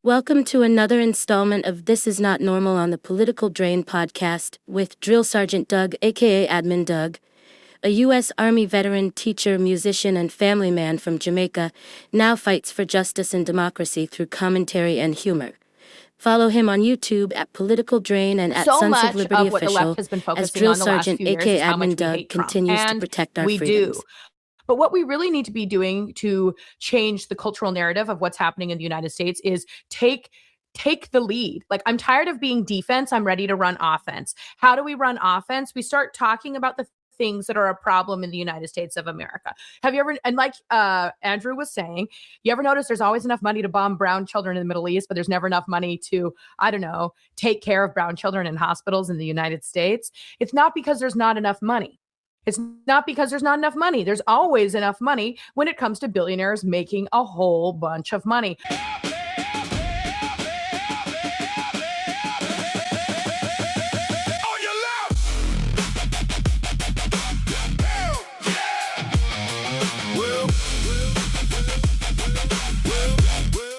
Welcome to another installment of This Is Not Normal on the Political Drain podcast with Drill Sergeant Doug, aka Admin Doug, a U.S. Army veteran, teacher, musician, and family man from Jamaica, now fights for justice and democracy through commentary and humor. Follow him on YouTube at Political Drain and at Sons of Liberty Official as Drill Sergeant, aka Admin Doug, continues to protect our freedoms. But what we really need to be doing to change the cultural narrative of what's happening in the United States is take the lead. Like, I'm tired of being defense. I'm ready to run offense. How do we run offense? We start talking about the things that are a problem in the United States of America. Have you ever, and like Andrew was saying, you ever notice there's always enough money to bomb brown children in the Middle East, but there's never enough money to, I don't know, take care of brown children in hospitals in the United States? It's not because there's not enough money. It's not because there's not enough money. There's always enough money when it comes to billionaires making a whole bunch of money.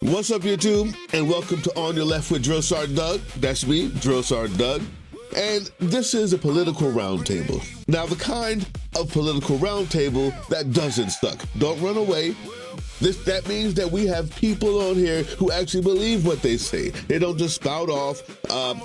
What's up, YouTube? And welcome to On Your Left with Drill Sergeant Doug. That's me, Drill Sergeant Doug. And this is a political roundtable. Now, the kind of political roundtable that doesn't suck. Don't run away. That means that we have people on here who actually believe what they say. They don't just spout off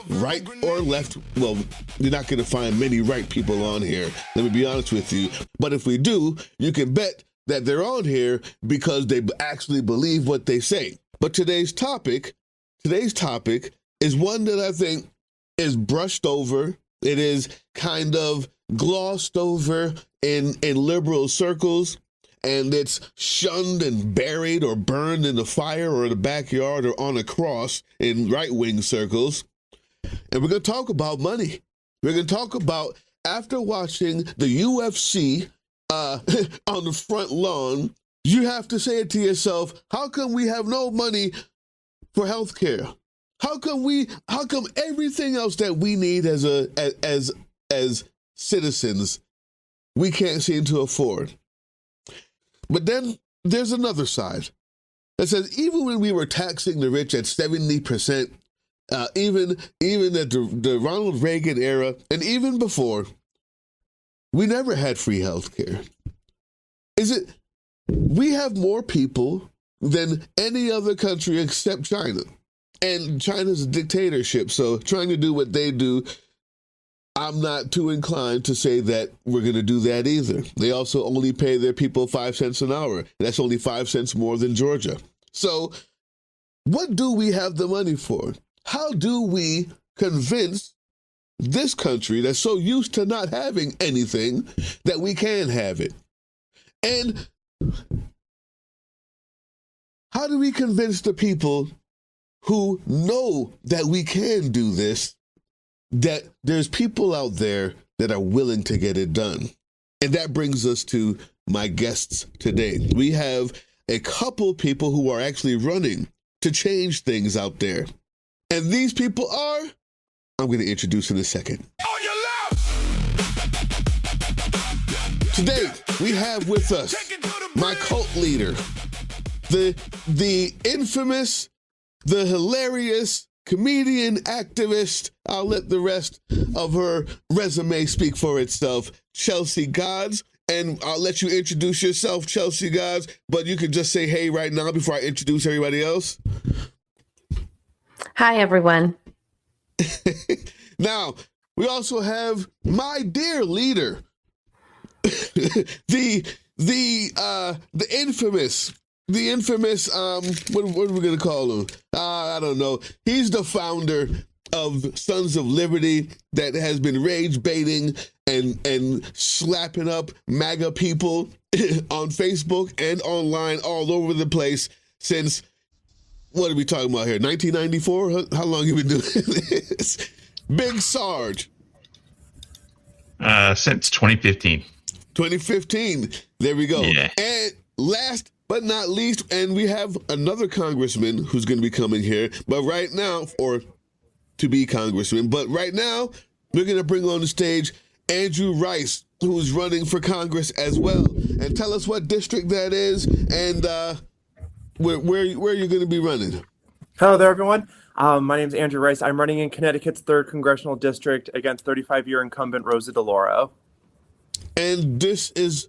right or left. Well, you're not going to find many right people on here. Let me be honest with you. But if we do, you can bet that they're on here because they actually believe what they say. But today's topic is one that I think is brushed over. It is kind of glossed over in liberal circles, and it's shunned and buried or burned in the fire or in the backyard or on a cross in right-wing circles. And we're going to talk about money. We're going to talk about, after watching the UFC on the front lawn, you have to say it to yourself, how come we have no money for health care? How come everything else that we need as citizens, we can't seem to afford? But then there's another side that says even when we were taxing the rich at 70%, even at the Ronald Reagan era, and even before, we never had free health care. We have more people than any other country except China. And China's a dictatorship, so trying to do what they do, I'm not too inclined to say that we're going to do that either. They also only pay their people 5 cents an hour. That's only 5 cents more than Georgia. So what do we have the money for? How do we convince this country that's so used to not having anything that we can have it? And how do we convince the people who know that we can do this, that there's people out there that are willing to get it done? And that brings us to my guests today. We have a couple people who are actually running to change things out there. And these people are, I'm going to introduce in a second. On your left! Today, we have with us my cult leader, the infamous, the hilarious comedian, activist, I'll let the rest of her resume speak for itself, Chelsea Gods. And I'll let you introduce yourself, Chelsea Gods, but you can just say hey right now before I introduce everybody else. Hi, everyone. Now, we also have my dear leader, the infamous, what are we going to call him? I don't know. He's the founder of Sons of Liberty that has been rage baiting and slapping up MAGA people on Facebook and online all over the place since, what are we talking about here, 1994? How long have you been doing this? Big Sarge. Since 2015. 2015. There we go. Yeah. And last but not least, and we have another congressman who's going to be coming here, but right now, or to be congressman, but right now, we're going to bring on the stage Andrew Rice, who's running for Congress as well. And tell us what district that is and where you're going to be running. Hello there, everyone. My name is Andrew Rice. I'm running in Connecticut's 3rd Congressional District against 35-year incumbent Rosa DeLauro. And this is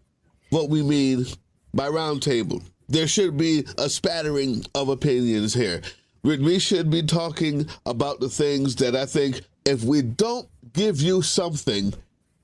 what we mean by roundtable. There should be a spattering of opinions here. We should be talking about the things that I think if we don't give you something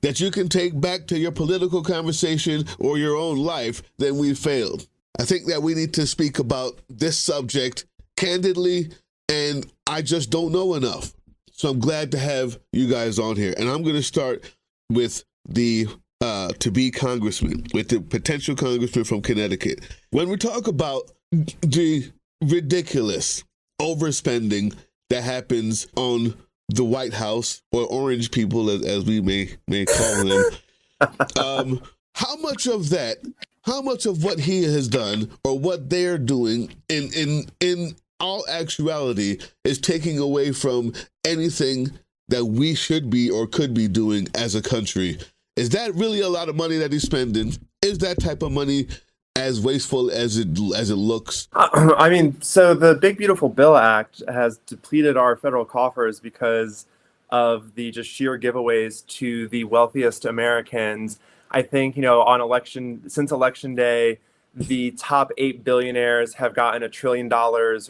that you can take back to your political conversation or your own life, then we failed. I think that we need to speak about this subject candidly, and I just don't know enough. So I'm glad to have you guys on here. And I'm going to start with the to-be congressman, with the potential congressman from Connecticut. When we talk about the ridiculous overspending that happens on the White House, or orange people, as we may call them, how much of what he has done or what they're doing in all actuality is taking away from anything that we should be or could be doing as a country? Is that really a lot of money that he's spending? Is that type of money as wasteful as it looks? I mean, so the Big Beautiful Bill Act has depleted our federal coffers because of the just sheer giveaways to the wealthiest Americans. I think, since election day, the top 8 billionaires have gotten $1 trillion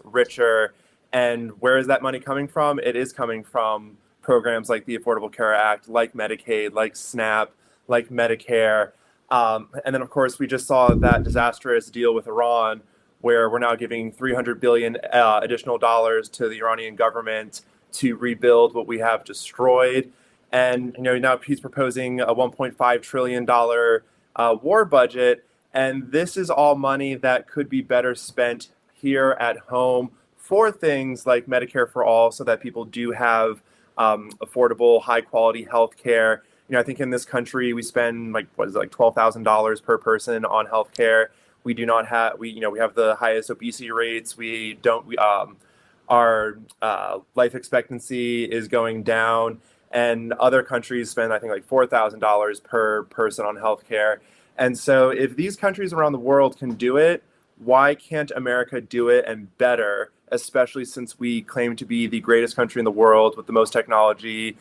richer. And where is that money coming from? It is coming from programs like the Affordable Care Act, like Medicaid, like SNAP, like Medicare. And then, of course, we just saw that disastrous deal with Iran, where we're now giving $300 billion additional dollars to the Iranian government to rebuild what we have destroyed. And now he's proposing a $1.5 trillion war budget. And this is all money that could be better spent here at home for things like Medicare for all, so that people do have affordable, high-quality health care. I think in this country we spend $12,000 per person on health care. We do not have we have the highest obesity rates. Our life expectancy is going down, and other countries spend I think $4,000 per person on health care. And so if these countries around the world can do it, why can't America do it and better, especially since we claim to be the greatest country in the world with the most technology?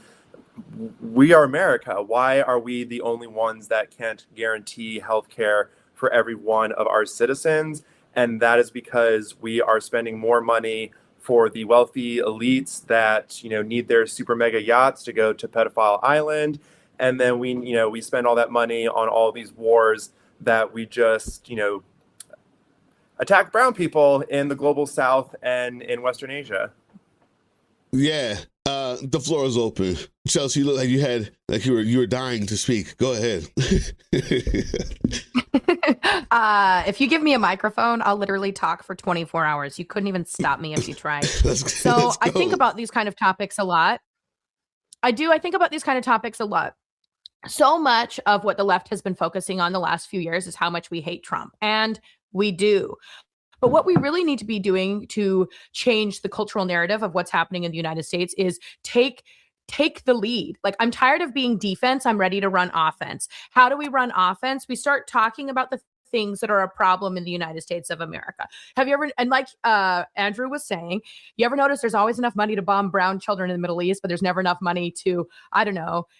We are America. Why are we the only ones that can't guarantee health care for every one of our citizens? And that is because we are spending more money for the wealthy elites that need their super mega yachts to go to Pedophile Island. And then we spend all that money on all these wars that we just, attack brown people in the global South and in Western Asia. Yeah, the floor is open. Chelsea, you look like you were dying to speak. Go ahead. If you give me a microphone, I'll literally talk for 24 hours. You couldn't even stop me if you tried. Let's I think about these kind of topics a lot. I think about these kind of topics a lot. So much of what the left has been focusing on the last few years is how much we hate Trump. And we do. But what we really need to be doing to change the cultural narrative of what's happening in the United States is take the lead. I'm tired of being defense. I'm ready to run offense. How do we run offense? We start talking about the things that are a problem in the United States of America. Have you ever, and like Andrew was saying, you ever notice there's always enough money to bomb brown children in the Middle East, but there's never enough money to,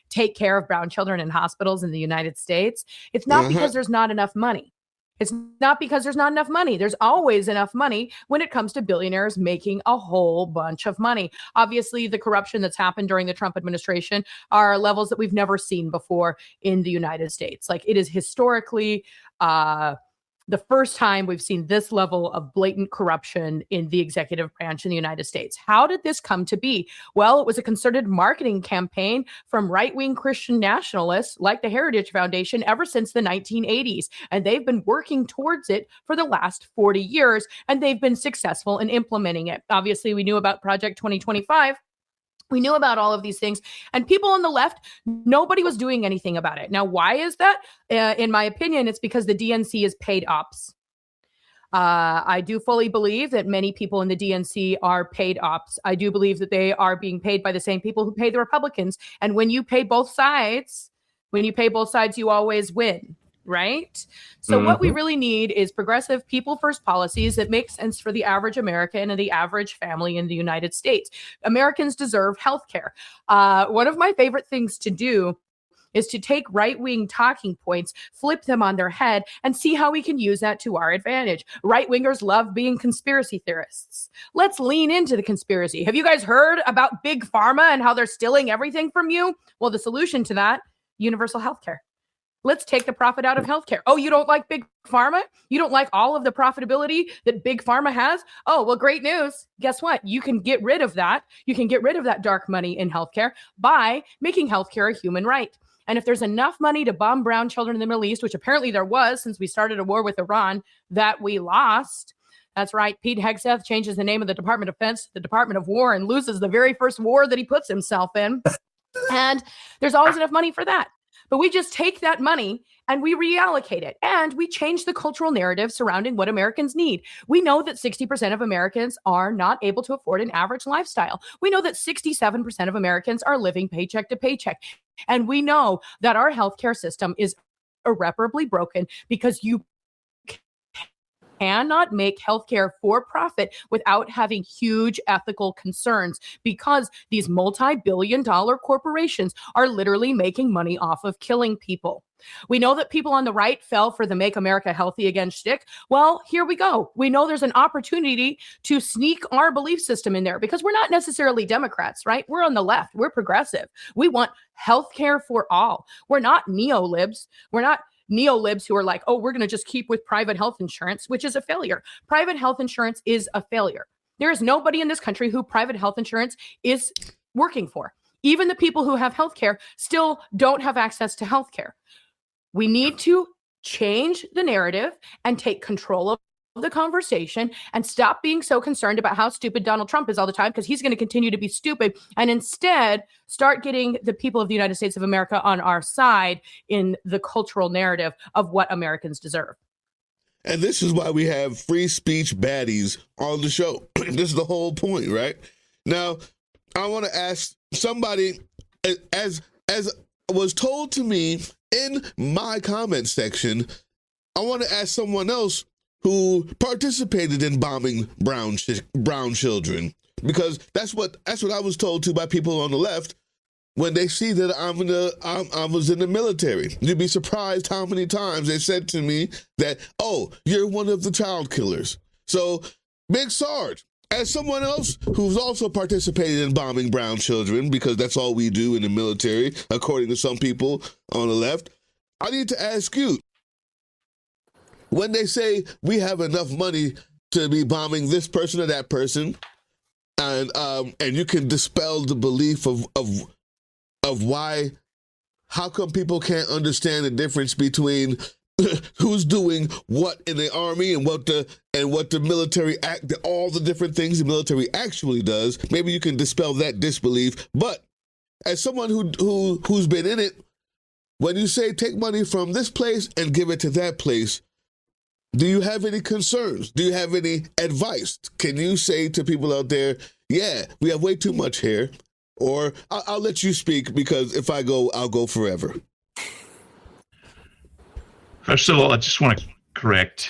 take care of brown children in hospitals in the United States? It's not because there's not enough money. It's not because there's not enough money. There's always enough money when it comes to billionaires making a whole bunch of money. Obviously, the corruption that's happened during the Trump administration are levels that we've never seen before in the United States. It is historically the first time we've seen this level of blatant corruption in the executive branch in the United States. How did this come to be? Well, it was a concerted marketing campaign from right-wing Christian nationalists like the Heritage Foundation ever since the 1980s. And they've been working towards it for the last 40 years, and they've been successful in implementing it. Obviously, we knew about Project 2025. We knew about all of these things, and people on the left, nobody was doing anything about it. Now, why is that? In my opinion, it's because the DNC is paid ops. I do fully believe that many people in the DNC are paid ops. I do believe that they are being paid by the same people who pay the Republicans. And when you pay both sides, you always win. right? So what we really need is progressive people first policies that make sense for the average American and the average family in the United States. Americans deserve health care. One of my favorite things to do is to take right-wing talking points, flip them on their head, and see how we can use that to our advantage. Right-wingers love being conspiracy theorists. Let's lean into the conspiracy. Have you guys heard about Big Pharma and how they're stealing everything from you? Well, the solution to that, universal health care. Let's take the profit out of healthcare. Oh, you don't like Big Pharma? You don't like all of the profitability that Big Pharma has? Oh, well, great news. Guess what? You can get rid of that. You can get rid of that dark money in healthcare by making healthcare a human right. And if there's enough money to bomb brown children in the Middle East, which apparently there was since we started a war with Iran that we lost. That's right. Pete Hegseth changes the name of the Department of Defense, the Department of War, and loses the very first war that he puts himself in. And there's always enough money for that. But we just take that money and we reallocate it, and we change the cultural narrative surrounding what Americans need. We know that 60% of Americans are not able to afford an average lifestyle. We know that 67% of Americans are living paycheck to paycheck. And we know that our healthcare system is irreparably broken because you cannot make healthcare for profit without having huge ethical concerns, because these multi-billion-dollar corporations are literally making money off of killing people. We know that people on the right fell for the Make America Healthy Again shtick. Well, here we go. We know there's an opportunity to sneak our belief system in there, because we're not necessarily Democrats, right? We're on the left. We're progressive. We want healthcare for all. We're not neolibs. We're not neolibs who are like, oh, we're going to just keep with private health insurance, which is a failure. Private health insurance is a failure. There is nobody in this country who private health insurance is working for. Even the people who have healthcare still don't have access to healthcare. We need to change the narrative and take control of the conversation and stop being so concerned about how stupid Donald Trump is all the time, because he's going to continue to be stupid, and instead start getting the people of the United States of America on our side in the cultural narrative of what Americans deserve. And this is why we have free speech baddies on the show. This is the whole point, right? Now, I want to ask somebody, as was told to me in my comment section, I want to ask someone else who participated in bombing brown children, because that's what I was told to by people on the left when they see that I was in the military. You'd be surprised how many times they said to me that, oh, you're one of the child killers. So, Big Sarge, as someone else who's also participated in bombing brown children, because that's all we do in the military, according to some people on the left, I need to ask you, when they say we have enough money to be bombing this person or that person, and you can dispel the belief of why, how come people can't understand the difference between who's doing what in the army and what the military all the different things the military actually does. Maybe you can dispel that disbelief. But as someone who's been in it, when you say take money from this place and give it to that place, do you have any concerns? Do you have any advice? Can you say to people out there, yeah, we have way too much here? Or I'll let you speak, because if I go, I'll go forever. First of all, I just want to correct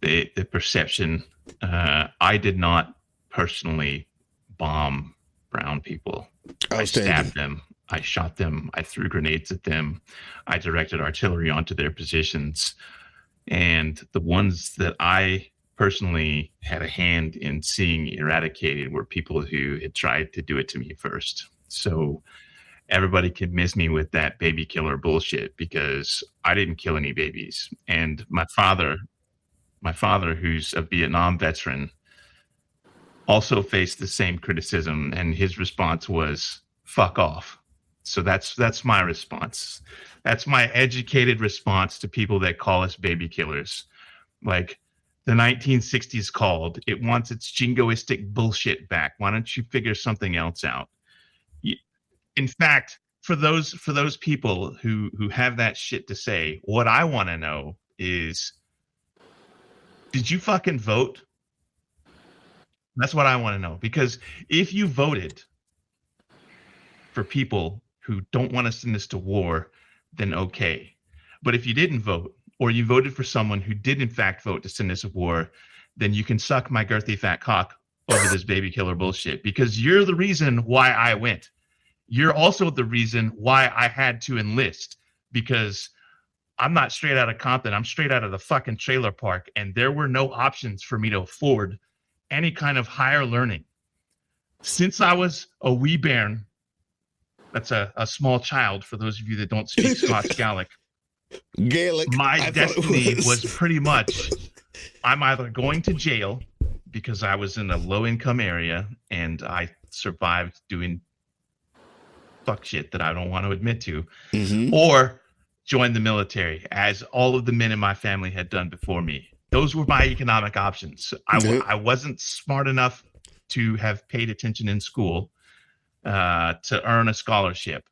the perception. I did not personally bomb brown people. I stabbed them. I shot them. I threw grenades at them. I directed artillery onto their positions. And the ones that I personally had a hand in seeing eradicated were people who had tried to do it to me first. So everybody can miss me with that baby killer bullshit, because I didn't kill any babies. And my father, who's a Vietnam veteran, also faced the same criticism, and his response was, fuck off. So that's my response. That's my educated response to people that call us baby killers. Like the 1960s called, it wants its jingoistic bullshit back. Why don't you figure something else out? In fact, for those people who have that shit to say, what I want to know is, did you fucking vote? That's what I want to know. Because if you voted for people who don't want to send us to war, then okay. But if you didn't vote, or you voted for someone who did in fact vote to send us to war, then you can suck my girthy fat cock over this baby killer bullshit, because you're the reason why I went. You're also the reason why I had to enlist, because I'm not straight out of Compton. I'm straight out of the fucking trailer park, and there were no options for me to afford any kind of higher learning. Since I was a wee bairn, that's a small child for those of you that don't speak Scots Gaelic. My destiny was pretty much, I'm either going to jail because I was in a low-income area and I survived doing fuck shit that I don't want to admit to, or join the military, as all of the men in my family had done before me. Those were my economic options. I wasn't smart enough to have paid attention in school to earn a scholarship.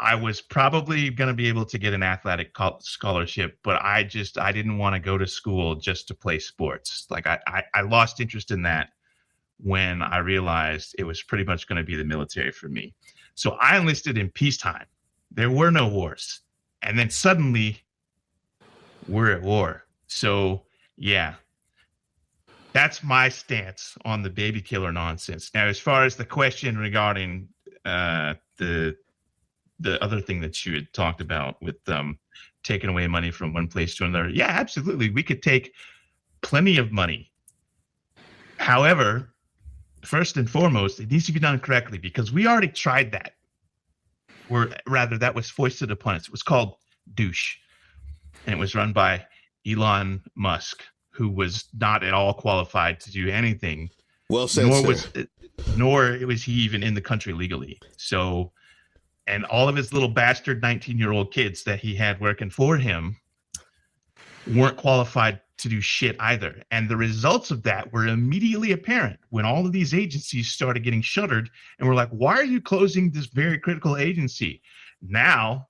I was probably going to be able to get an athletic scholarship, but I didn't want to go to school just to play sports. Like I lost interest in that when I realized it was pretty much going to be the military for me. So I enlisted in peacetime. There were no wars. And then suddenly we're at war. So yeah, that's my stance on the baby killer nonsense. Now, as far as the question regarding the other thing that you had talked about with taking away money from one place to another. Yeah, absolutely. We could take plenty of money. However, first and foremost, it needs to be done correctly, because we already tried that. Or rather, that was foisted upon us. It was called douche. And it was run by Elon Musk, who was not at all qualified to do anything. Well said, nor was he even in the country legally. So, and all of his little bastard 19-year-old kids that he had working for him weren't qualified to do shit either. And the results of that were immediately apparent when all of these agencies started getting shuttered, and we're like, why are you closing this very critical agency? Now,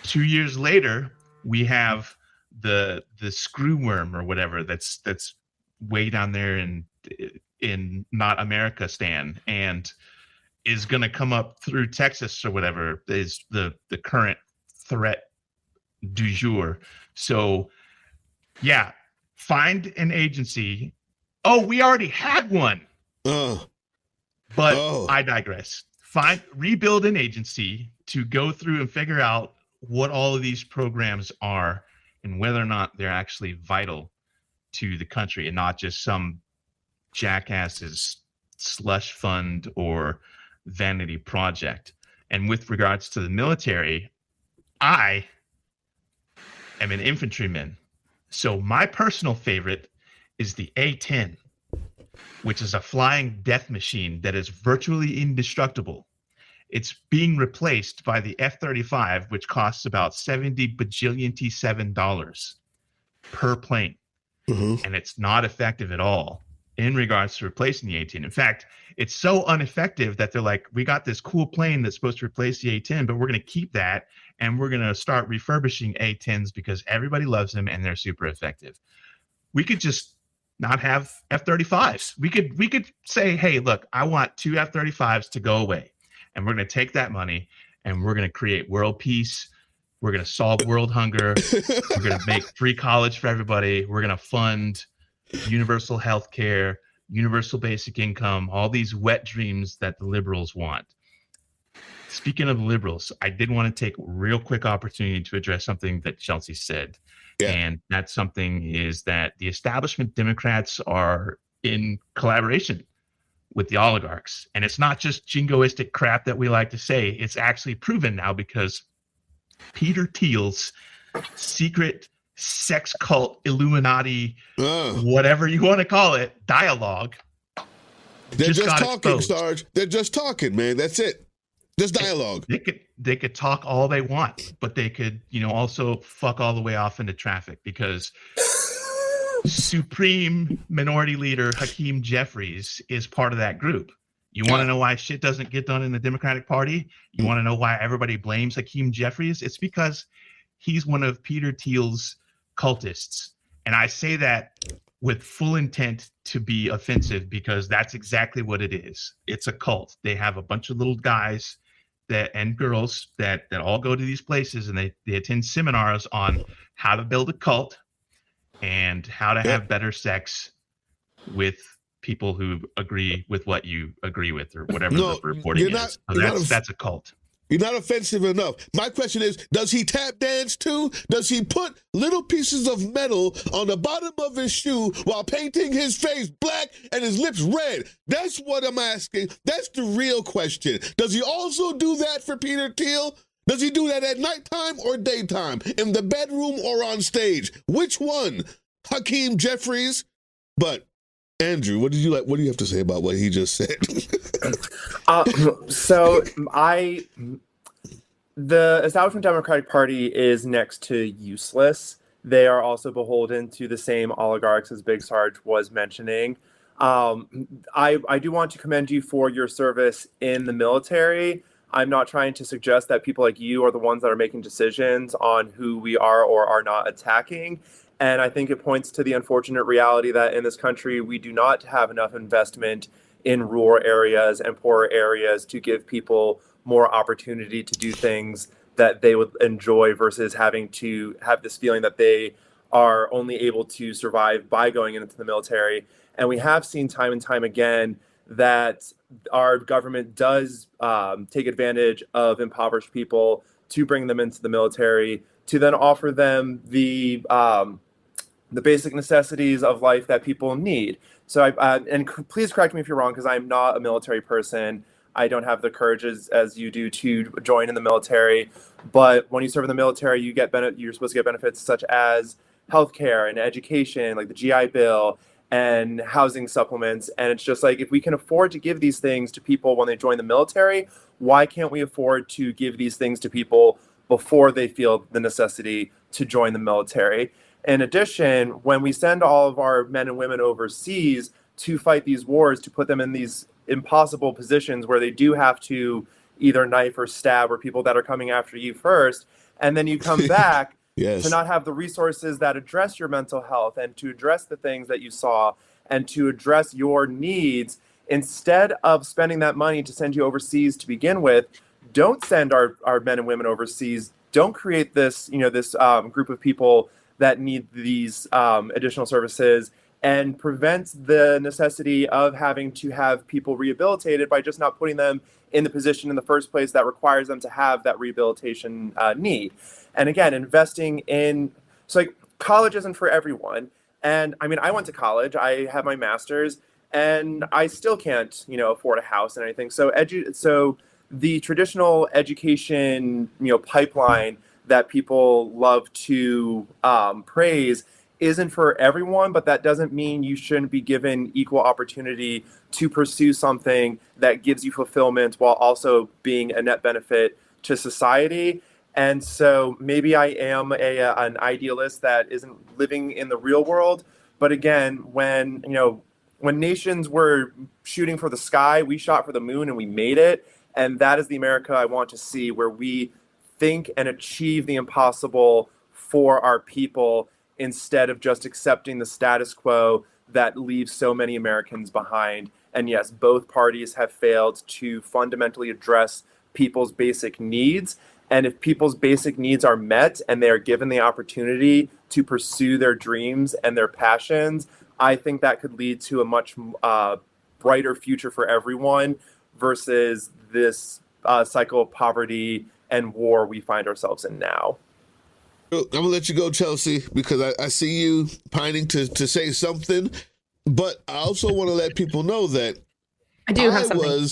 2 years later, we have the screw worm or whatever that's way down there in not America Stan, and is going to come up through Texas or whatever is the current threat du jour. So yeah, find an agency. Oh, we already had one. I digress. Rebuild an agency to go through and figure out what all of these programs are and whether or not they're actually vital to the country and not just some jackass's slush fund or vanity project. And with regards to the military, I am an infantryman. So my personal favorite is the A-10, which is a flying death machine that is virtually indestructible. It's being replaced by the F-35, which costs about $70 bajillion per plane. And it's not effective at all in regards to replacing the A-10. In fact, it's so ineffective that they're like, we got this cool plane that's supposed to replace the A-10, but we're going to keep that, and we're going to start refurbishing A-10s because everybody loves them and they're super effective. We could just not have F-35s. We could say, hey, look, I want 2 F-35s to go away, and we're going to take that money and we're going to create world peace. We're going to solve world hunger. We're going to make free college for everybody. We're going to fund universal health care, universal basic income, all these wet dreams that the liberals want. Speaking of liberals, I did want to take a real quick opportunity to address something that Chelsea said. Yeah. And that something is that the establishment Democrats are in collaboration with the oligarchs. And it's not just jingoistic crap that we like to say. It's actually proven now, because Peter Thiel's secret sex cult, Illuminati, whatever you want to call it, dialogue. They're just talking, exposed. Sarge. They're just talking, man. That's it. Just dialogue. They could talk all they want, but they could, also fuck all the way off into traffic, because Supreme Minority Leader Hakeem Jeffries is part of that group. You want to know why shit doesn't get done in the Democratic Party? You want to know why everybody blames Hakeem Jeffries? It's because he's one of Peter Thiel's cultists. And I say that with full intent to be offensive, because that's exactly what it is. It's a cult. They have a bunch of little guys that and girls that all go to these places, and they attend seminars on how to build a cult and how to have better sex with people who agree with what you agree with, or whatever the reporting is. So that's a cult. You're not offensive enough. My question is, does he tap dance too? Does he put little pieces of metal on the bottom of his shoe while painting his face black and his lips red? That's what I'm asking. That's the real question. Does he also do that for Peter Thiel? Does he do that at nighttime or daytime, in the bedroom or on stage? Which one? Hakeem Jeffries? But Andrew, what do you have to say about what he just said? The establishment Democratic Party is next to useless. They are also beholden to the same oligarchs as Big Sarge was mentioning. I do want to commend you for your service in the military. I'm not trying to suggest that people like you are the ones that are making decisions on who we are or are not attacking. And I think it points to the unfortunate reality that in this country, we do not have enough investment in rural areas and poorer areas to give people more opportunity to do things that they would enjoy versus having to have this feeling that they are only able to survive by going into the military. And we have seen time and time again that our government does take advantage of impoverished people to bring them into the military, to then offer them the basic necessities of life that people need. So, and please correct me if you're wrong, because I'm not a military person. I don't have the courage as you do to join in the military. But when you serve in the military, you're supposed to get benefits such as healthcare and education, like the GI Bill, and housing supplements. And it's just like, if we can afford to give these things to people when they join the military, why can't we afford to give these things to people before they feel the necessity to join the military? In addition, when we send all of our men and women overseas to fight these wars, to put them in these impossible positions where they do have to either knife or stab or people that are coming after you first, and then you come back to not have the resources that address your mental health and to address the things that you saw and to address your needs, instead of spending that money to send you overseas to begin with, don't send our men and women overseas. Don't create this, this group of people that need these additional services, and prevents the necessity of having to have people rehabilitated by just not putting them in the position in the first place that requires them to have that rehabilitation need. And again, investing in, so like, college isn't for everyone. And I mean, I went to college, I have my master's, and I still can't, afford a house and anything. So the traditional education, pipeline that people love to praise isn't for everyone, but that doesn't mean you shouldn't be given equal opportunity to pursue something that gives you fulfillment while also being a net benefit to society. And so maybe I am an idealist that isn't living in the real world. But again, when nations were shooting for the sky, we shot for the moon and we made it. And that is the America I want to see, where we think and achieve the impossible for our people, instead of just accepting the status quo that leaves so many Americans behind. And yes, both parties have failed to fundamentally address people's basic needs. And if people's basic needs are met and they are given the opportunity to pursue their dreams and their passions, I think that could lead to a much brighter future for everyone versus this cycle of poverty and war we find ourselves in now. I'm gonna let you go, Chelsea, because I see you pining to say something, but I also want to let people know that I do have something.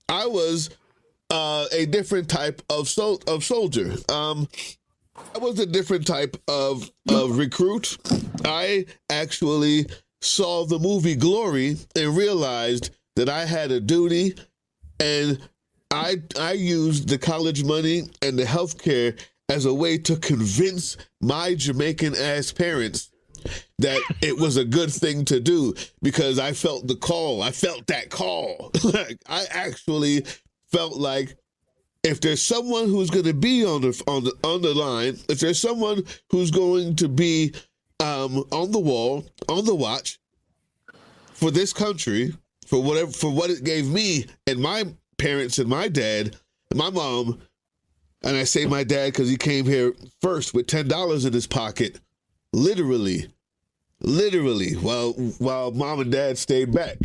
I was a different type of soldier. I was a different type of recruit. I actually saw the movie Glory and realized that I had a duty, and I used the college money and the health care as a way to convince my Jamaican-ass parents that it was a good thing to do, because I felt the call. I felt that call. Like, I actually felt like, if there's someone who's going to be on the line, if there's someone who's going to be on the wall, on the watch for this country, for what it gave me and my parents and my dad, My mom, and I say my dad because he came here first with $10 in his pocket, literally, while mom and dad stayed back.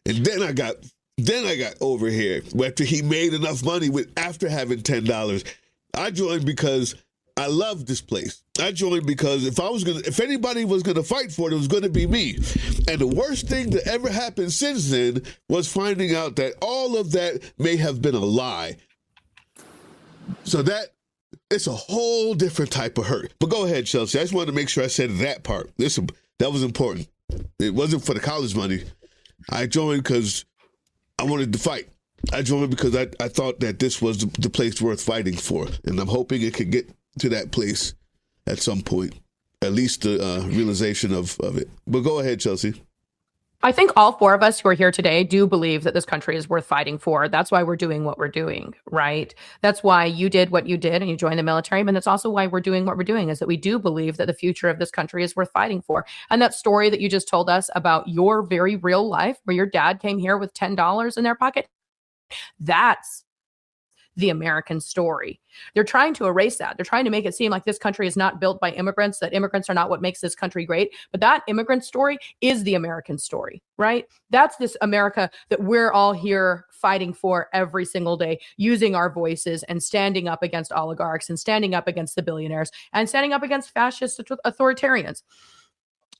And then I got over here after he made enough money after having $10. I joined because I love this place. I joined because if anybody was gonna fight for it was gonna be me. And the worst thing that ever happened since then was finding out that all of that may have been a lie. So it's a whole different type of hurt. But go ahead, Chelsea. I just wanted to make sure I said that part. Listen, that was important. It wasn't for the college money. I joined because I wanted to fight. I joined because I thought that this was the place worth fighting for. And I'm hoping it could get to that place at some point, at least the realization of it. But go ahead, Chelsea. I think all four of us who are here today do believe that this country is worth fighting for. That's why we're doing what we're doing, right? That's why you did what you did and you joined the military. But that's also why we're doing what we're doing, is that we do believe that the future of this country is worth fighting for. And that story that you just told us about your very real life, where your dad came here with $10 in their pocket, that's the American story. They're trying to erase that. They're trying to make it seem like this country is not built by immigrants, that immigrants are not what makes this country great. But that immigrant story is the American story, right? That's this America that we're all here fighting for every single day, using our voices and standing up against oligarchs and standing up against the billionaires and standing up against fascist authoritarians.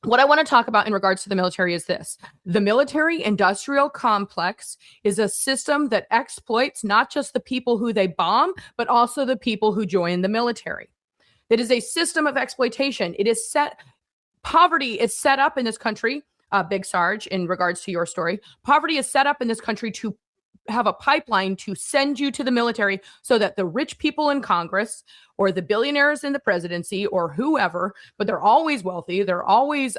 What I want to talk about in regards to the military is this. The military-industrial complex is a system that exploits not just the people who they bomb, but also the people who join the military. It is a system of exploitation. Poverty is set up in this country, Big Sarge, in regards to your story. Poverty is set up in this country to have a pipeline to send you to the military so that the rich people in Congress or the billionaires in the presidency or whoever, but they're always wealthy, they're always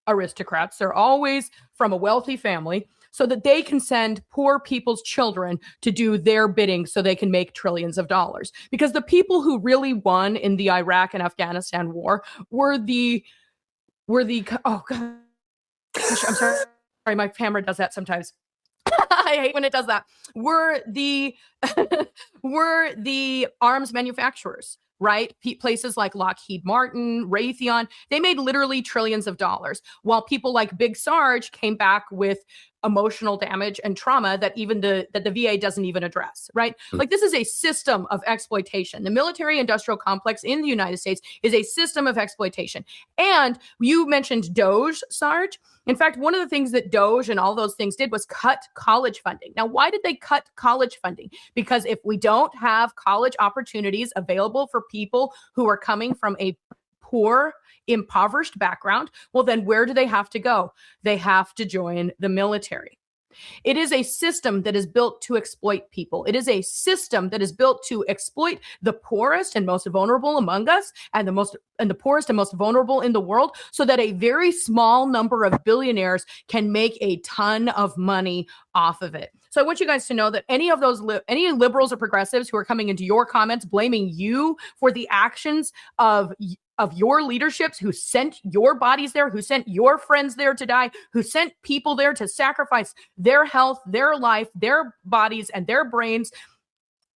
aristocrats, they're always from a wealthy family, so that they can send poor people's children to do their bidding so they can make trillions of dollars. Because the people who really won in the Iraq and Afghanistan war were the oh God, I'm sorry, my camera does that sometimes. I hate when it does that. Were the arms manufacturers, right? Places like Lockheed Martin, Raytheon, they made literally trillions of dollars, while people like Big Sarge came back with emotional damage and trauma that the VA doesn't even address, right? Like, this is a system of exploitation. The military-industrial complex in the United States is a system of exploitation. And you mentioned Doge, Sarge. In fact, one of the things that Doge and all those things did was cut college funding. Now, why did they cut college funding? Because if we don't have college opportunities available for people who are coming from a poor, impoverished background, well, then where do they have to go? They have to join the military. It is a system that is built to exploit people. It is a system that is built to exploit the poorest and most vulnerable among us and the poorest and most vulnerable in the world, so that a very small number of billionaires can make a ton of money off of it. So I want you guys to know that any of those any liberals or progressives who are coming into your comments blaming you for the actions of your leaderships who sent your bodies there, who sent your friends there to die, who sent people there to sacrifice their health, their life, their bodies, and their brains,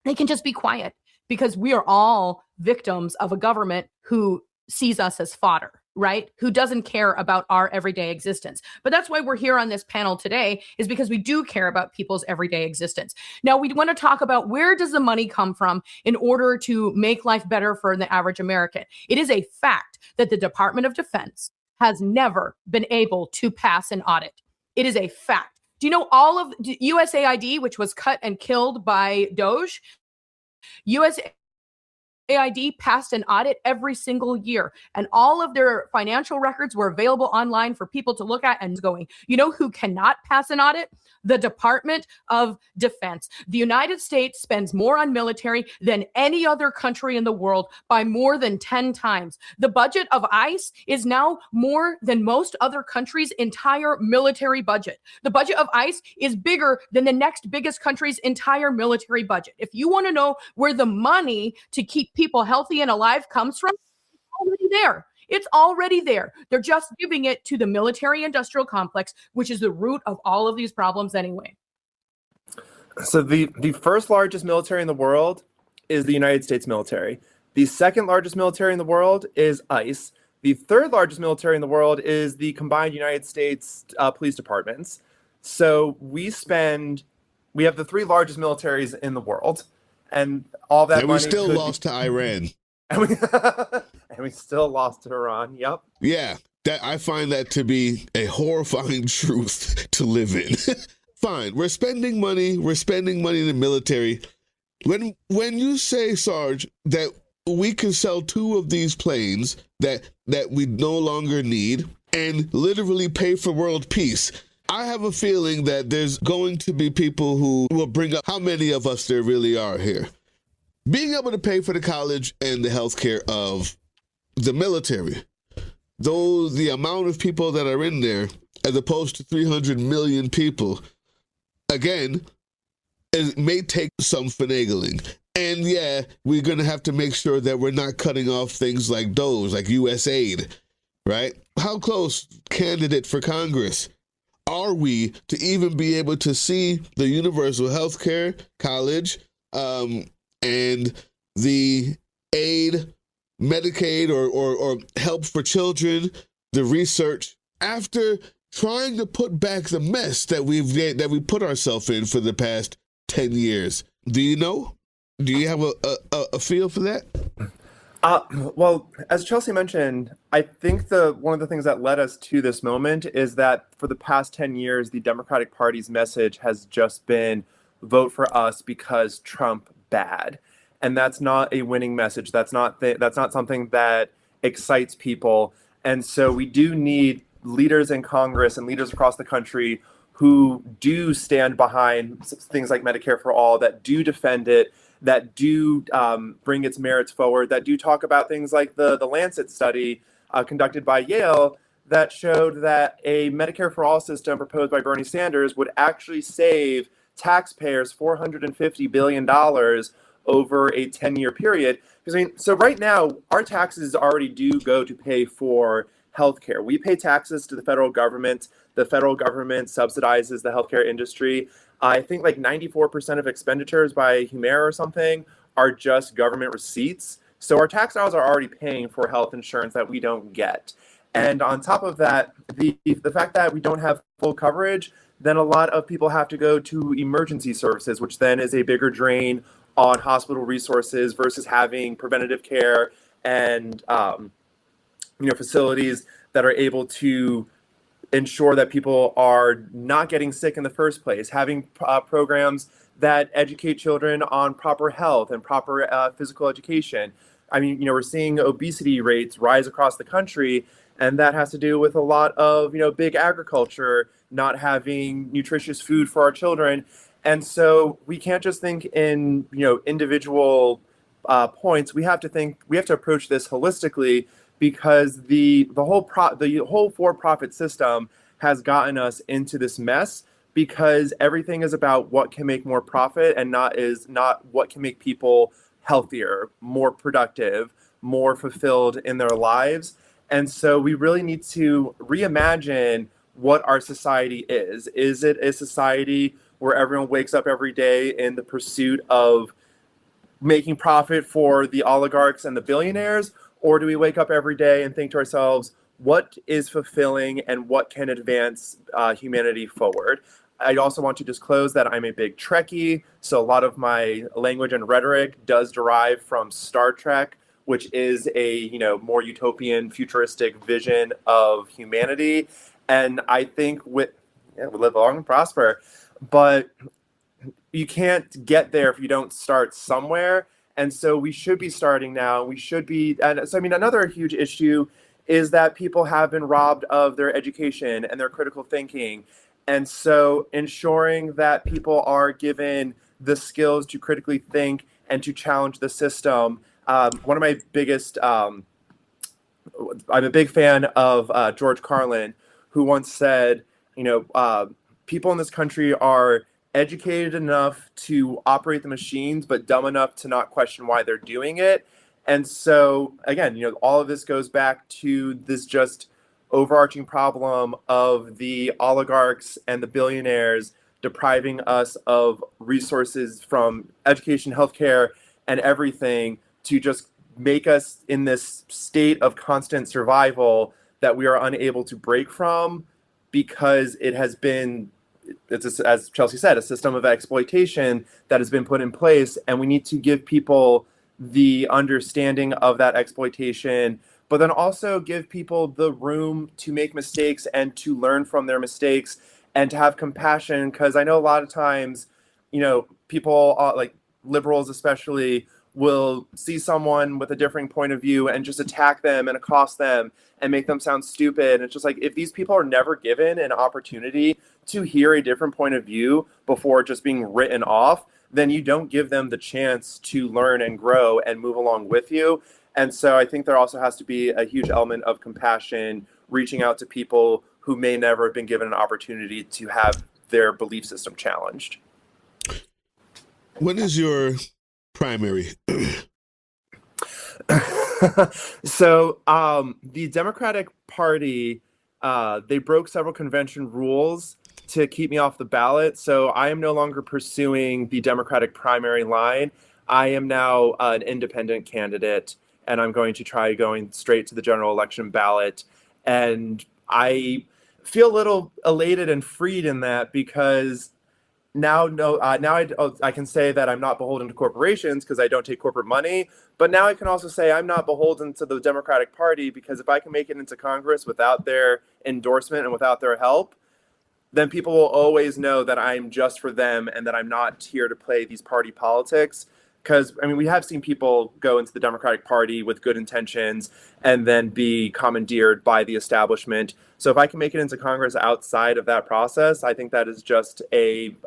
they can just be quiet, because we are all victims of a government who sees us as fodder, right? Who doesn't care about our everyday existence. But that's why we're here on this panel today, is because we do care about people's everyday existence. Now, we want to talk about, where does the money come from in order to make life better for the average American? It is a fact that the Department of Defense has never been able to pass an audit. It is a fact. Do you know all of USAID, which was cut and killed by Doge? USAID passed an audit every single year, and all of their financial records were available online for people to look at and going. You know who cannot pass an audit? The Department of Defense. The United States spends more on military than any other country in the world by more than 10 times. The budget of ICE is now more than most other countries' entire military budget. The budget of ICE is bigger than the next biggest country's entire military budget. If you want to know where the money to keep people healthy and alive comes from, it's already there. It's already there. They're just giving it to the military-industrial complex, which is the root of all of these problems anyway. So the first largest military in the world is the United States military. The second largest military in the world is ICE. The third largest military in the world is the combined United States police departments. So we have the three largest militaries in the world, and all that And money we still lost to Iran. And we still lost to Iran. Yep. Yeah, I find that to be a horrifying truth to live in. Fine, we're spending money in the military. When you say, Sarge, that we can sell two of these planes that we no longer need and literally pay for world peace, I have a feeling that there's going to be people who will bring up how many of us there really are here. Being able to pay for the college and the healthcare of the military, though the amount of people that are in there, as opposed to 300 million people, again, it may take some finagling. And yeah, we're going to have to make sure that we're not cutting off things like those, like USAID, right? How close, candidate for Congress, are we to even be able to see the universal health care, college, and the aid, Medicaid, or help for children, the research, after trying to put back the mess that we put ourselves in for the past 10 years? Do you know? Do you have a feel for that? Well, as Chelsea mentioned, I think one of the things that led us to this moment is that for the past 10 years, the Democratic Party's message has just been vote for us because Trump bad. And that's not a winning message. That's not something that excites people. And so we do need leaders in Congress and leaders across the country who do stand behind things like Medicare for all, that do defend it, that do bring its merits forward, that do talk about things like the Lancet study conducted by Yale that showed that a Medicare for all system proposed by Bernie Sanders would actually save taxpayers $450 billion over a 10-year period. Because so right now, our taxes already do go to pay for healthcare. We pay taxes to the federal government. The federal government subsidizes the healthcare industry. I think like 94% of expenditures by Humira or something are just government receipts. So our tax dollars are already paying for health insurance that we don't get. And on top of that, the fact that we don't have full coverage, then a lot of people have to go to emergency services, which then is a bigger drain on hospital resources versus having preventative care and facilities that are able to ensure that people are not getting sick in the first place, having programs that educate children on proper health and proper physical education. I mean, we're seeing obesity rates rise across the country, and that has to do with a lot of, big agriculture not having nutritious food for our children. And so we can't just think in, individual points. We have to approach this holistically, because the whole for-profit system has gotten us into this mess, because everything is about what can make more profit and not what can make people healthier, more productive, more fulfilled in their lives. And so we really need to reimagine what our society is. Is it a society where everyone wakes up every day in the pursuit of making profit for the oligarchs and the billionaires? Or do we wake up every day and think to ourselves, what is fulfilling and what can advance humanity forward? I also want to disclose that I'm a big Trekkie, so a lot of my language and rhetoric does derive from Star Trek, which is a more utopian, futuristic vision of humanity. And I think we live long and prosper, but you can't get there if you don't start somewhere. And so we should be starting now. Another huge issue is that people have been robbed of their education and their critical thinking. And so ensuring that people are given the skills to critically think and to challenge the system. One of my biggest, I'm a big fan of George Carlin, who once said, people in this country are educated enough to operate the machines, but dumb enough to not question why they're doing it. And so, again, all of this goes back to this just overarching problem of the oligarchs and the billionaires depriving us of resources from education, healthcare, and everything to just make us in this state of constant survival that we are unable to break from, because it has been, as Chelsea said, a system of exploitation that has been put in place, and we need to give people the understanding of that exploitation, but then also give people the room to make mistakes and to learn from their mistakes and to have compassion. Because I know a lot of times, people like liberals especially will see someone with a differing point of view and just attack them and accost them and make them sound stupid. And it's just like, if these people are never given an opportunity to hear a different point of view before just being written off, then you don't give them the chance to learn and grow and move along with you. And so I think there also has to be a huge element of compassion, reaching out to people who may never have been given an opportunity to have their belief system challenged. When is your primary? So the Democratic Party, they broke several convention rules to keep me off the ballot. So I am no longer pursuing the Democratic primary line. I am now an independent candidate, and I'm going to try going straight to the general election ballot. And I feel a little elated and freed in that, because now I can say that I'm not beholden to corporations because I don't take corporate money. But now I can also say I'm not beholden to the Democratic Party, because if I can make it into Congress without their endorsement and without their help, then people will always know that I'm just for them and that I'm not here to play these party politics. Because, we have seen people go into the Democratic Party with good intentions and then be commandeered by the establishment. So if I can make it into Congress outside of that process, I think that is just an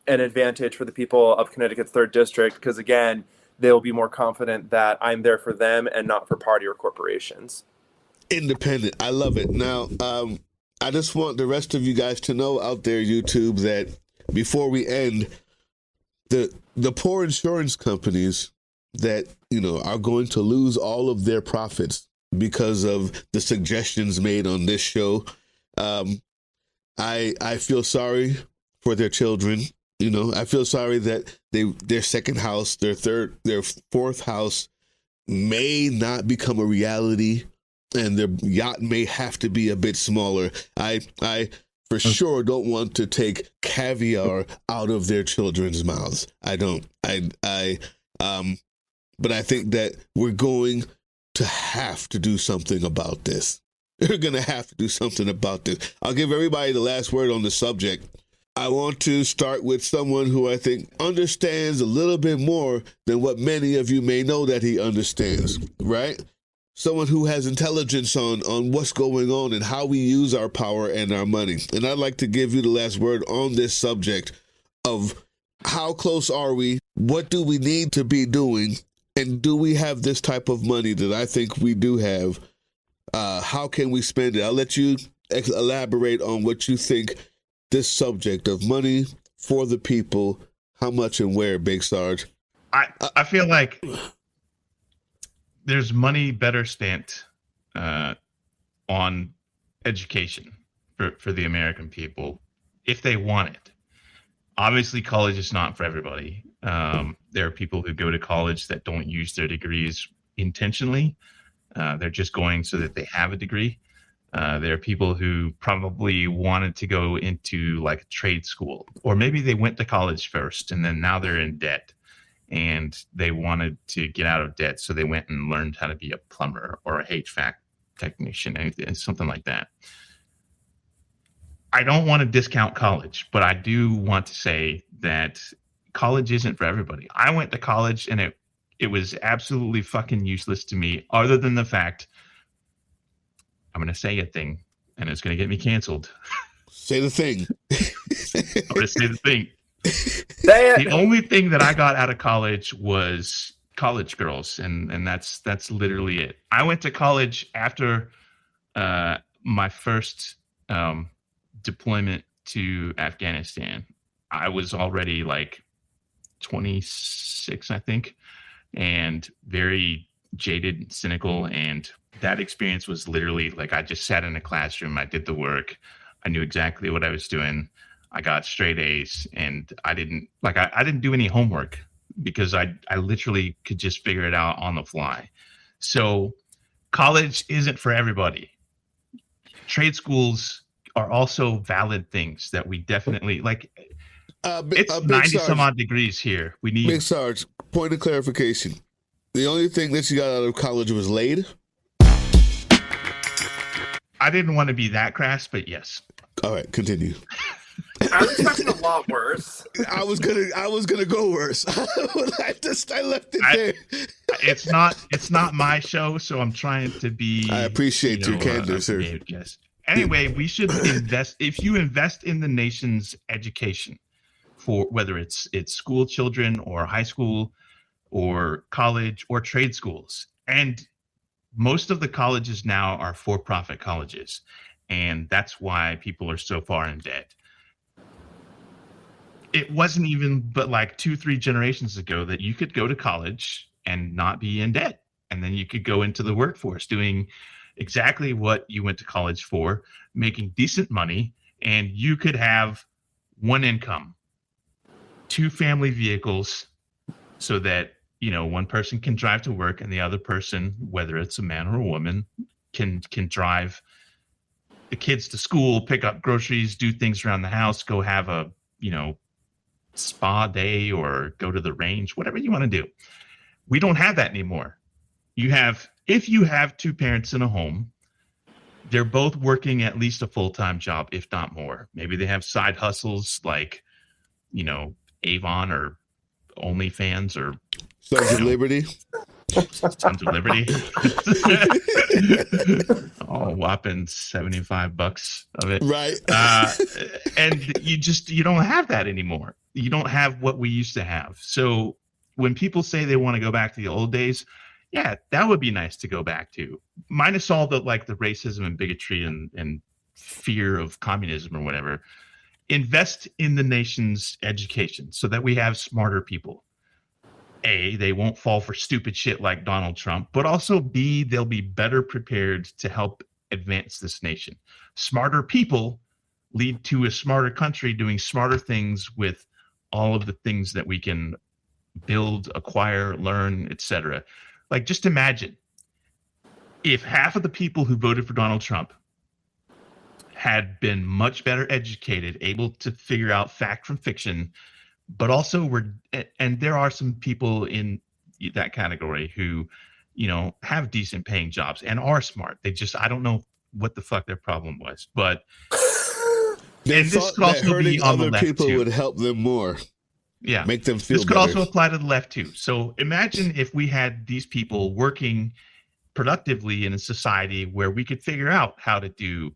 advantage for the people of Connecticut's 3rd District, because, again, they'll be more confident that I'm there for them and not for party or corporations. Independent. I love it. Now, I just want the rest of you guys to know out there, YouTube, that before we end, the poor insurance companies that, are going to lose all of their profits because of the suggestions made on this show. I feel sorry for their children. I feel sorry that their second house, their fourth house may not become a reality, and their yacht may have to be a bit smaller. I for sure don't want to take caviar out of their children's mouths. I don't. But I think that we're going to have to do something about this. We're going to have to do something about this. I'll give everybody the last word on the subject. I want to start with someone who I think understands a little bit more than what many of you may know that he understands, right? Someone who has intelligence on what's going on and how we use our power and our money. And I'd like to give you the last word on this subject of how close are we? What do we need to be doing? And do we have this type of money that I think we do have? How can we spend it? I'll let you elaborate on what you think this subject of money for the people, how much and where, Big Sarge. I feel like there's money better spent on education for the American people if they want it. Obviously, college is not for everybody. There are people who go to college that don't use their degrees intentionally. They're just going so that they have a degree. There are people who probably wanted to go into like a trade school, or maybe they went to college first and then now they're in debt and they wanted to get out of debt. So they went and learned how to be a plumber or a HVAC technician, anything, something like that. I don't want to discount college, but I do want to say that college isn't for everybody. I went to college and it was absolutely fucking useless to me, other than the fact I'm going to say a thing and it's going to get me canceled. Say the thing. I'm going to say the thing. Say it. The only thing that I got out of college was college girls, and that's literally it. I went to college after my first deployment to Afghanistan. I was already like 26, I think, and very jaded and cynical. And that experience was literally like, I just sat in a classroom. I did the work. I knew exactly what I was doing. I got straight A's, and I didn't do any homework because I literally could just figure it out on the fly. So college isn't for everybody. Trade schools are also valid things that we definitely like. It's 90 some odd degrees here. We need Big Sarge, point of clarification. The only thing that you got out of college was laid? I didn't want to be that crass, but yes. All right, continue. I was expecting a lot worse. I was gonna go worse. I left it there. It's not my show, so I'm trying to be. I appreciate your candor, sir. Yes. Anyway, we should invest. If you invest in the nation's education, for whether it's school children or high school or college or trade schools, and most of the colleges now are for-profit colleges, and that's why people are so far in debt. It wasn't even but like 2-3 generations ago that you could go to college and not be in debt, and then you could go into the workforce doing exactly what you went to college for, making decent money, and you could have one income, 2 family vehicles, so that one person can drive to work and the other person, whether it's a man or a woman, can drive the kids to school, pick up groceries, do things around the house, go have a spa day or go to the range, whatever you want to do. We don't have that anymore. If you have 2 parents in a home, they're both working at least a full-time job, if not more. Maybe they have side hustles like, Avon or OnlyFans or Sons of Liberty. Sons of Liberty. Oh, whopping $75 of it. Right. And you don't have that anymore. You don't have what we used to have. So when people say they want to go back to the old days, yeah, that would be nice to go back to. Minus all the racism and bigotry and fear of communism or whatever. Invest in the nation's education so that we have smarter people. A, they won't fall for stupid shit like Donald Trump, but also B, they'll be better prepared to help advance this nation. Smarter people lead to a smarter country doing smarter things with all of the things that we can build, acquire, learn, etc. Like, just imagine if half of the people who voted for Donald Trump had been much better educated, able to figure out fact from fiction, but also and there are some people in that category who, have decent paying jobs and are smart. I don't know what the fuck their problem was, but they thought that hurting other people would help them more. Yeah. Make them feel This could better. also apply to the left too. So imagine if we had these people working productively in a society where we could figure out how to do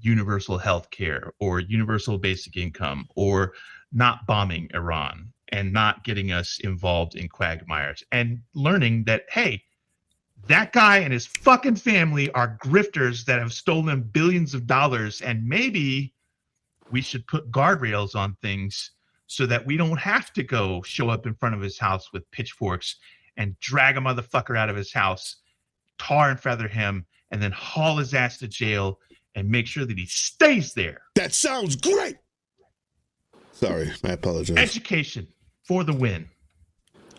universal health care or universal basic income or not bombing Iran and not getting us involved in quagmires and learning that, hey, that guy and his fucking family are grifters that have stolen billions of dollars, and maybe we should put guardrails on things so that we don't have to go show up in front of his house with pitchforks and drag a motherfucker out of his house, tar and feather him, and then haul his ass to jail and make sure that he stays there. That sounds great. Sorry, I apologize. Education for the win.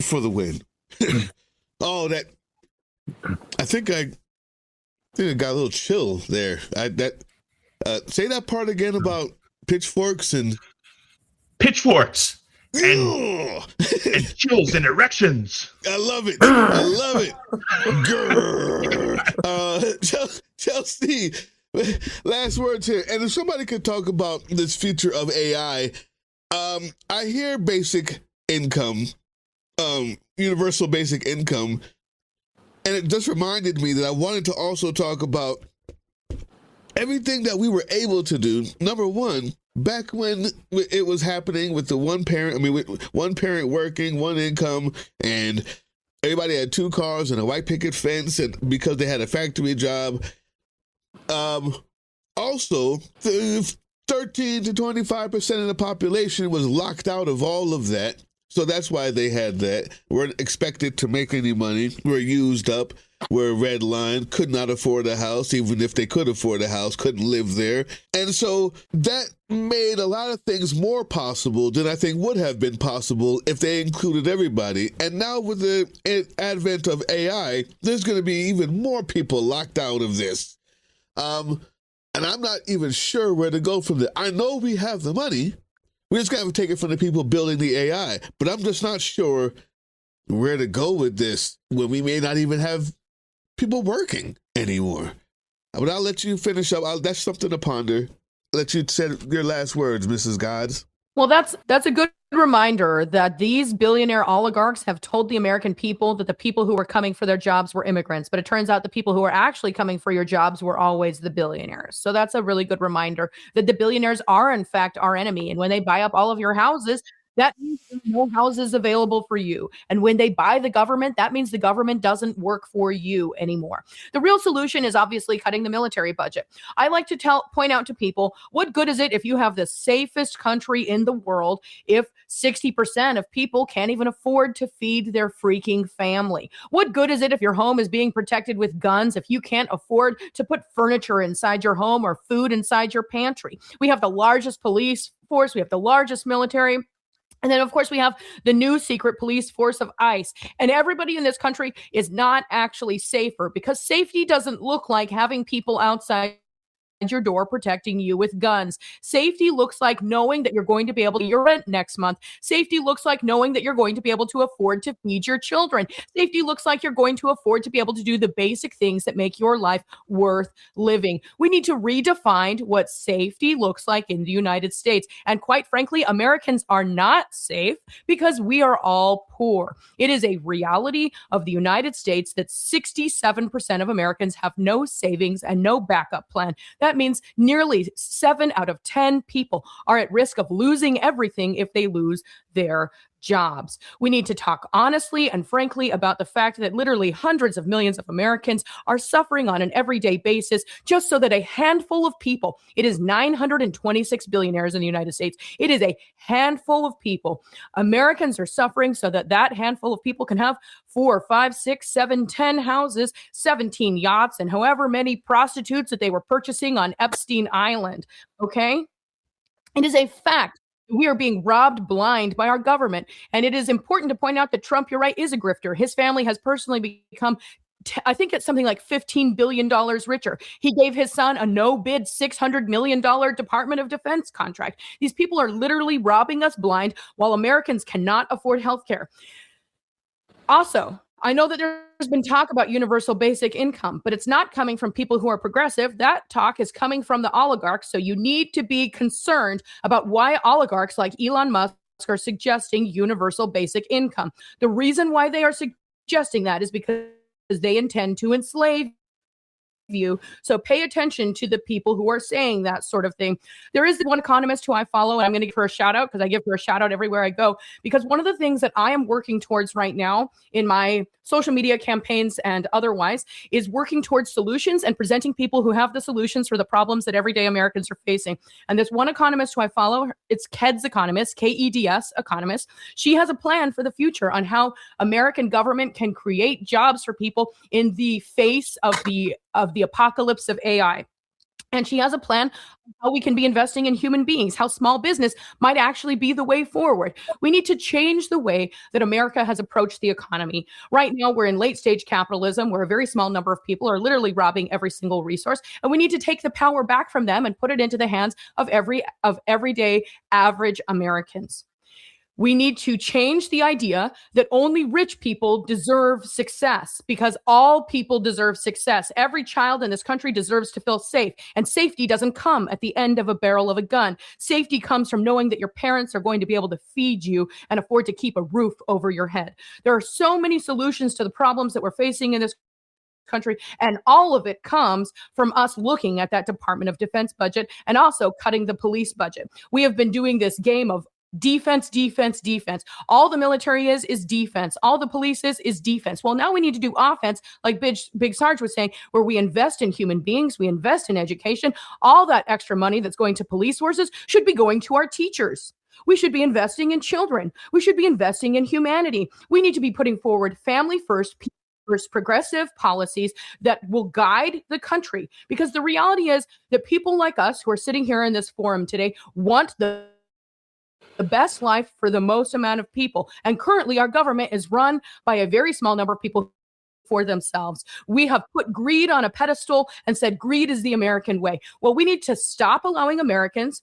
For the win. Oh, that. I think I got a little chill there. Say that part again about pitchforks and pitchforks and chills and erections. I love it. I love it. Grrr. Chelsea, last words here. And if somebody could talk about this future of AI, I hear basic income, universal basic income, and it just reminded me that I wanted to also talk about everything that we were able to do. Number one, back when it was happening with the one parent working, one income, and everybody had 2 cars and a white picket fence, and because they had a factory job. Also, 13 to 25% of the population was locked out of all of that. So that's why they had that. Weren't expected to make any money. We're used up. were redlined, could not afford a house, even if they could afford a house, couldn't live there. And so that made a lot of things more possible than I think would have been possible if they included everybody. And now with the advent of AI, there's going to be even more people locked out of this. And I'm not even sure where to go from there. I know we have the money. We just got to take it from the people building the AI. But I'm just not sure where to go with this when we may not even have people working anymore. But I'll let you finish up. That's something to ponder. Let you say your last words, Mrs. Gods. Well, that's a good reminder that these billionaire oligarchs have told the American people that the people who were coming for their jobs were immigrants. But it turns out the people who are actually coming for your jobs were always the billionaires. So that's a really good reminder that the billionaires are, in fact, our enemy. And when they buy up all of your houses, that means there are no houses available for you. And when they buy the government, that means the government doesn't work for you anymore. The real solution is obviously cutting the military budget. I like to point out to people, what good is it if you have the safest country in the world if 60% of people can't even afford to feed their freaking family? What good is it if your home is being protected with guns if you can't afford to put furniture inside your home or food inside your pantry? We have the largest police force. We have the largest military. And then, of course, we have the new secret police force of ICE. And everybody in this country is not actually safer because safety doesn't look like having people outside your door protecting you with guns. Safety looks like knowing that you're going to be able to pay your rent next month. Safety looks like knowing that you're going to be able to afford to feed your children. Safety looks like you're going to afford to be able to do the basic things that make your life worth living. We need to redefine what safety looks like in the United States. And quite frankly, Americans are not safe because we are all poor. It is a reality of the United States that 67% of Americans have no savings and no backup plan. That means nearly 7 out of 10 people are at risk of losing everything if they lose their jobs. We need to talk honestly and frankly about the fact that literally hundreds of millions of Americans are suffering on an everyday basis just so that a handful of people, it is 926 billionaires in the United States, it is a handful of people. Americans are suffering so that that handful of people can have 4, 5, 6, 7, 10 houses, 17 yachts, and however many prostitutes that they were purchasing on Epstein Island. Okay? It is a fact. We are being robbed blind by our government. And it is important to point out that Trump, you're right, is a grifter. His family has personally become, I think it's something like $15 billion richer. He gave his son a no-bid $600 million Department of Defense contract. These people are literally robbing us blind while Americans cannot afford health care. Also, I know that there's been talk about universal basic income, but it's not coming from people who are progressive. That talk is coming from the oligarchs. So you need to be concerned about why oligarchs like Elon Musk are suggesting universal basic income. The reason why they are suggesting that is because they intend to enslave you. So pay attention to the people who are saying that sort of thing. There is one economist who I follow, and I'm going to give her a shout out because I give her a shout out everywhere I go. Because one of the things that I am working towards right now in my social media campaigns and otherwise is working towards solutions and presenting people who have the solutions for the problems that everyday Americans are facing. And this one economist who I follow, it's Keds economist, Keds economist. She has a plan for the future on how American government can create jobs for people in the face of the apocalypse of AI. And she has a plan on how we can be investing in human beings, how small business might actually be the way forward. We need to change the way that America has approached the economy. Right now, we're in late stage capitalism where a very small number of people are literally robbing every single resource. And we need to take the power back from them and put it into the hands of everyday average Americans. We need to change the idea that only rich people deserve success because all people deserve success. Every child in this country deserves to feel safe, and safety doesn't come at the end of a barrel of a gun. Safety comes from knowing that your parents are going to be able to feed you and afford to keep a roof over your head. There are so many solutions to the problems that we're facing in this country, and all of it comes from us looking at that Department of Defense budget and also cutting the police budget. We have been doing this game of defense, defense, defense. All the military is defense. All the police is defense. Well, now we need to do offense, like Big Sarge was saying, where we invest in human beings, we invest in education. All that extra money that's going to police forces should be going to our teachers. We should be investing in children. We should be investing in humanity. We need to be putting forward family first, first progressive policies that will guide the country. Because the reality is that people like us who are sitting here in this forum today want the best life for the most amount of people. And currently our government is run by a very small number of people for themselves. We have put greed on a pedestal and said greed is the American way. Well, we need to stop allowing Americans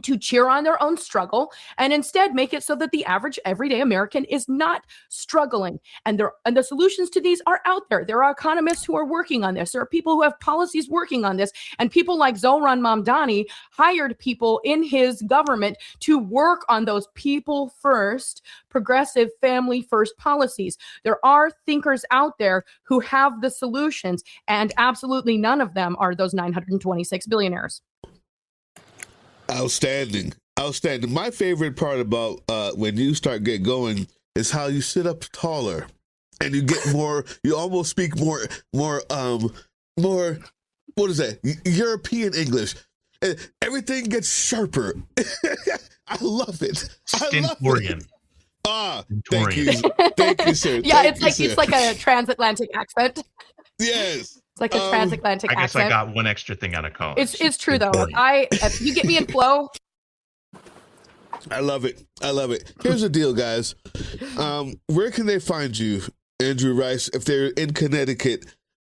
to cheer on their own struggle and instead make it so that the average everyday American is not struggling. And the solutions to these are out there. There are economists who are working on this. There are people who have policies working on this. And people like Zohran Mamdani hired people in his government to work on those people first, progressive family first policies. There are thinkers out there who have the solutions, and absolutely none of them are those 926 billionaires. Outstanding. My favorite part about when you start get going is how you sit up taller and you get more, you almost speak more, what is that? European English. Everything gets sharper. I love it. Stentorian. Thank you, sir. Yeah, Thank you, it's like a transatlantic accent. Yes. It's like a transatlantic I guess accent. I got one extra thing out of college. It's true though. If you get me in flow. I love it. Here's the deal, guys. Where can they find you, Andrew Rice, if they're in Connecticut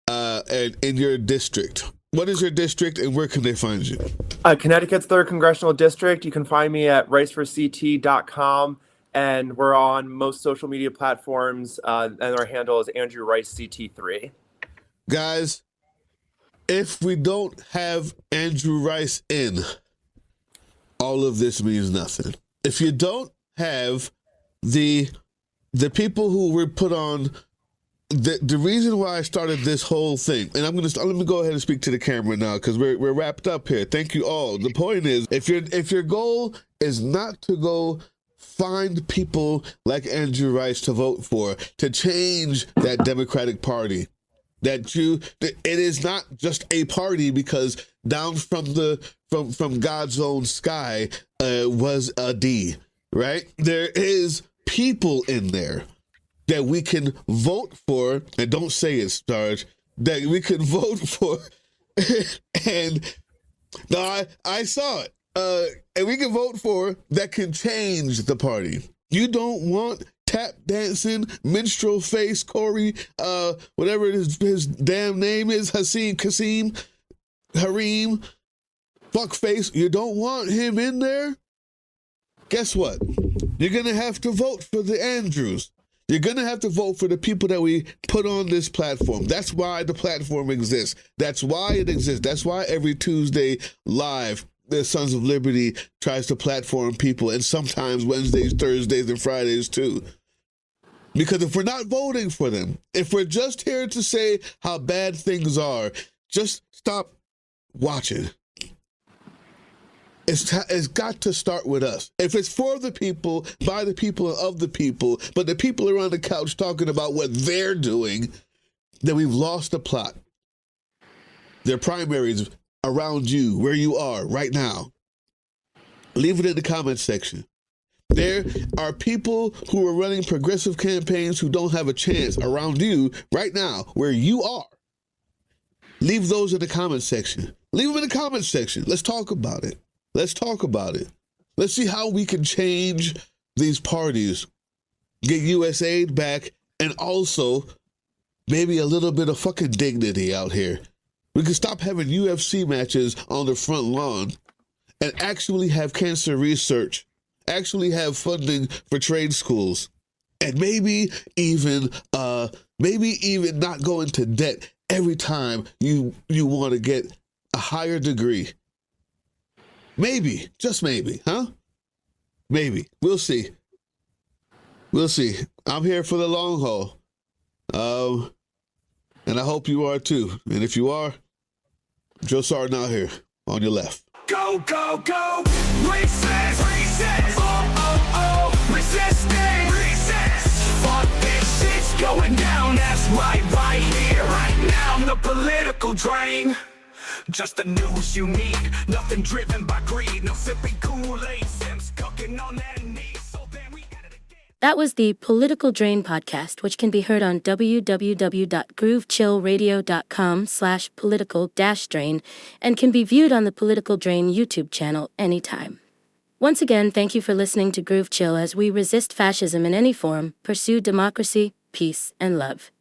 and in your district? What is your district and where can they find you? Connecticut's 3rd Congressional District. You can find me at riceforct.com, and we're on most social media platforms, and our handle is Andrew Rice CT3. Guys, if we don't have Andrew Rice in, all of this means nothing. If you don't have the people who were put on, the reason why I started this whole thing, and let me go ahead and speak to the camera now because we're wrapped up here. Thank you all. The point is, if your goal is not to go find people like Andrew Rice to vote for, to change that Democratic Party, it is not just a party because down from God's own sky was a D, right? There is people in there that we can vote for, and don't say it, Sarge, that we can vote for, and no, I saw it, and we can vote for that can change the party. You don't want tap dancing, minstrel face, Corey, whatever his damn name is, Hareem, fuckface. You don't want him in there? Guess what? You're going to have to vote for the Andrews. You're going to have to vote for the people that we put on this platform. That's why the platform exists. That's why it exists. That's why every Tuesday live, the Sons of Liberty tries to platform people, and sometimes Wednesdays, Thursdays, and Fridays too. Because if we're not voting for them, if we're just here to say how bad things are, just stop watching. It's got to start with us. If it's for the people, by the people, and of the people, but the people are on the couch talking about what they're doing, then we've lost the plot. Their primaries around you, where you are right now. Leave it in the comments section. There are people who are running progressive campaigns who don't have a chance around you right now, where you are. Leave those in the comments section. Leave them in the comments section. Let's talk about it. Let's see how we can change these parties, get USAID back, and also maybe a little bit of fucking dignity out here. We can stop having UFC matches on the front lawn and actually have cancer research, actually have funding for trade schools, and maybe even not go into debt every time you want to get a higher degree. Maybe, just maybe, huh? Maybe. We'll see. I'm here for the long haul. And I hope you are too. And if you are, Joe Sarge out here on your left. Go, go, go, resist, resisting, fuck this shit's going down, that's right here, right now, the political drain, just the news you need, nothing driven by greed, no sipping Kool-Aid, Sims cooking on that knee. That was the Political Drain podcast, which can be heard on www.groovechillradio.com/political-drain and can be viewed on the Political Drain YouTube channel anytime. Once again, thank you for listening to Groove Chill as we resist fascism in any form, pursue democracy, peace, and love.